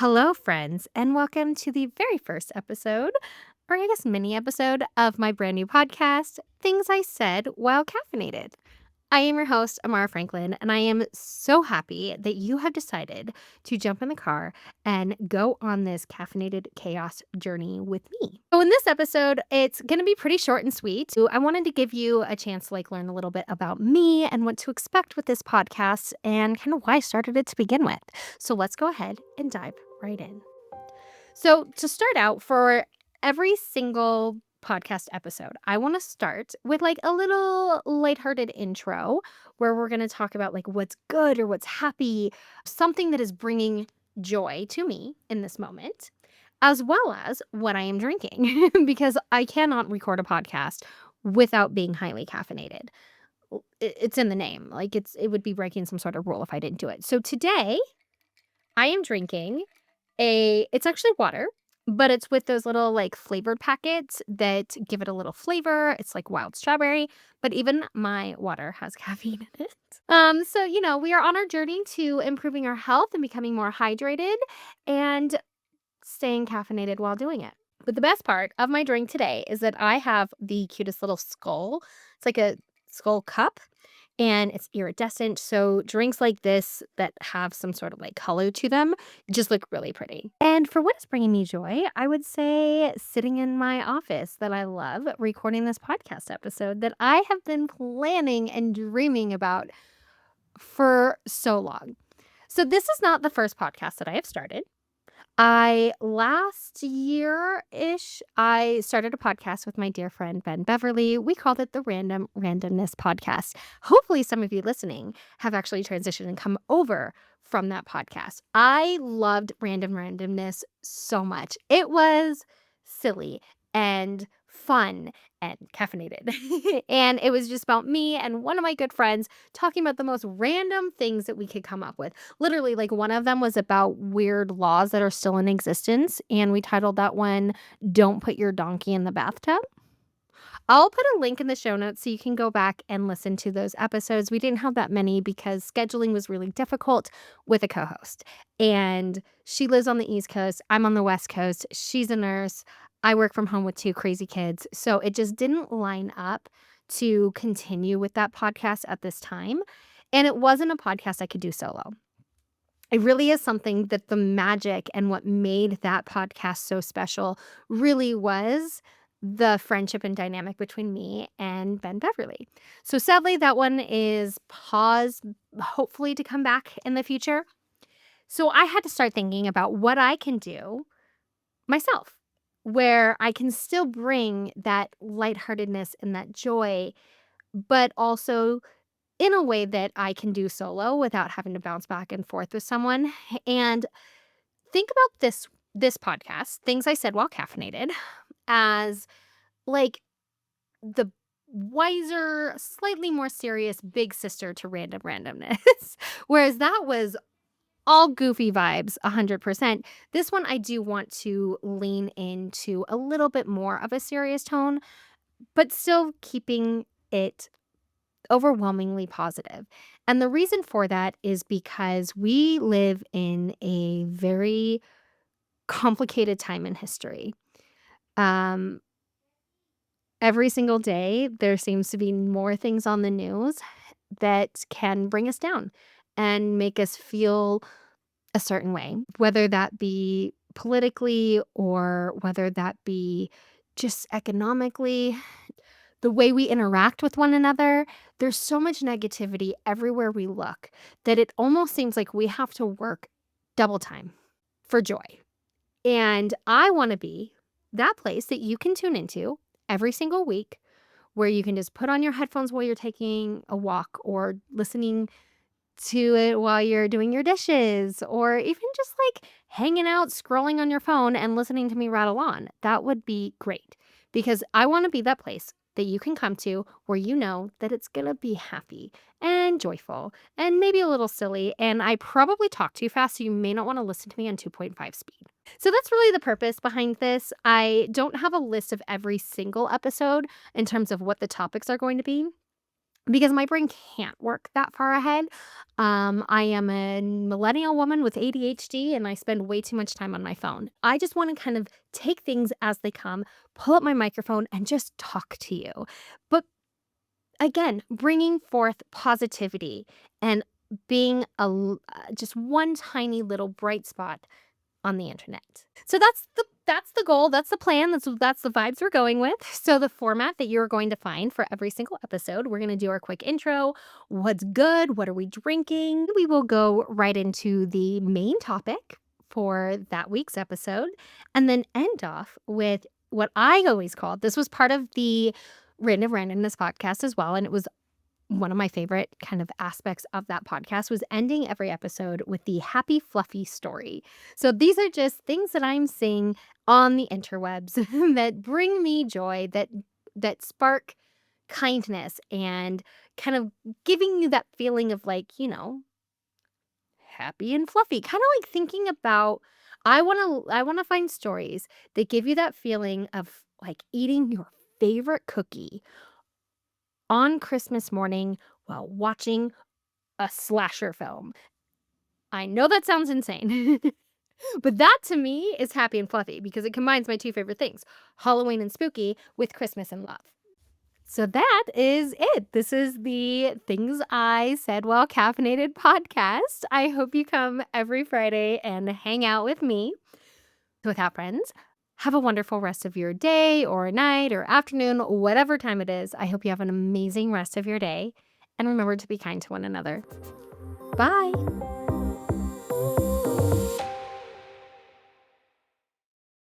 Hello, friends, and welcome to the very first episode, or I guess mini episode, of my brand new podcast, Things I Said While Caffeinated. I am your host, Amara Franklin, and I am so happy that you have decided to jump in the car and go on this caffeinated chaos journey with me. So, in this episode, it's going to be pretty short and sweet. So I wanted to give you a chance to learn a little bit about me and what to expect with this podcast and kind of why I started it to begin with. So, let's go ahead and dive right in. So, to start out, for every single podcast episode, I want to start with a little lighthearted intro where we're going to talk about what's good or what's happy, something that is bringing joy to me in this moment, as well as what I am drinking because I cannot record a podcast without being highly caffeinated. It's in the name. It would be breaking some sort of rule if I didn't do it. So today I am drinking it's actually water, but it's with those little, flavored packets that give it a little flavor. It's like wild strawberry, but even my water has caffeine in it. So we are on our journey to improving our health and becoming more hydrated and staying caffeinated while doing it. But the best part of my drink today is that I have the cutest little skull. It's like a skull cup and it's iridescent. So drinks like this that have some sort of color to them just look really pretty. And for what is bringing me joy, I would say sitting in my office that I love, recording this podcast episode that I have been planning and dreaming about for so long. So this is not the first podcast that I have started. I last year-ish, I started a podcast with my dear friend Ben Beverly. We called it the Random Randomness podcast. Hopefully some of you listening have actually transitioned and come over from that podcast. I loved Random Randomness so much. It was silly and fun and caffeinated. And it was just about me and one of my good friends talking about the most random things that we could come up with. Literally, one of them was about weird laws that are still in existence, and we titled that one, Don't Put Your Donkey in the Bathtub. I'll put a link in the show notes so you can go back and listen to those episodes. We didn't have that many because scheduling was really difficult with a co-host. And she lives on the East Coast. I'm on the West Coast. She's a nurse. I work from home with two crazy kids. So it just didn't line up to continue with that podcast at this time. And it wasn't a podcast I could do solo. It really is something that the magic and what made that podcast so special really was the friendship and dynamic between me and Ben Beverly. So sadly, that one is paused, hopefully to come back in the future. So I had to start thinking about what I can do myself, where I can still bring that lightheartedness and that joy, but also in a way that I can do solo without having to bounce back and forth with someone. And think about this podcast, Things I Said While Caffeinated, as like the wiser, slightly more serious big sister to Random Randomness. Whereas that was all goofy vibes 100%. This one I do want to lean into a little bit more of a serious tone, but still keeping it overwhelmingly positive. And the reason for that is because we live in a very complicated time in history. Um, every single day, there seems to be more things on the news that can bring us down and make us feel a certain way, whether that be politically or whether that be just economically, the way we interact with one another. There's so much negativity everywhere we look that it almost seems like we have to work double time for joy. And I want to be that place that you can tune into every single week where you can just put on your headphones while you're taking a walk or listening to it while you're doing your dishes or even just hanging out, scrolling on your phone and listening to me rattle on. That would be great because I want to be that place that you can come to where you know that it's going to be happy and joyful and maybe a little silly. And I probably talk too fast, so you may not want to listen to me on 2.5 speed. So that's really the purpose behind this. I don't have a list of every single episode in terms of what the topics are going to be. because my brain can't work that far ahead. I am a millennial woman with ADHD and I spend way too much time on my phone. I just want to kind of take things as they come, pull up my microphone, and just talk to you. But again, bringing forth positivity and being just one tiny little bright spot on the internet. So that's the goal, that's the plan, that's the vibes we're going with. So the format that you're going to find for every single episode, we're going to do our quick intro, what's good, what are we drinking? We will go right into the main topic for that week's episode and then end off with what I always called, this was part of the Random Randomness podcast as well, and it was one of my favorite kind of aspects of that podcast was ending every episode with the happy, fluffy story. So these are just things that I'm seeing on the interwebs that bring me joy, that spark kindness and kind of giving you that feeling of like, happy and fluffy. Kind of like thinking about I want to find stories that give you that feeling of like eating your favorite cookie on Christmas morning while watching a slasher film. I know that sounds insane, but that to me is happy and fluffy because it combines my two favorite things, Halloween and spooky with Christmas and love. So that is it. This is the Things I Said While Caffeinated podcast. I hope you come every Friday and hang out with me. Without friends, have a wonderful rest of your day or night or afternoon, whatever time it is. I hope you have an amazing rest of your day. And remember to be kind to one another. Bye.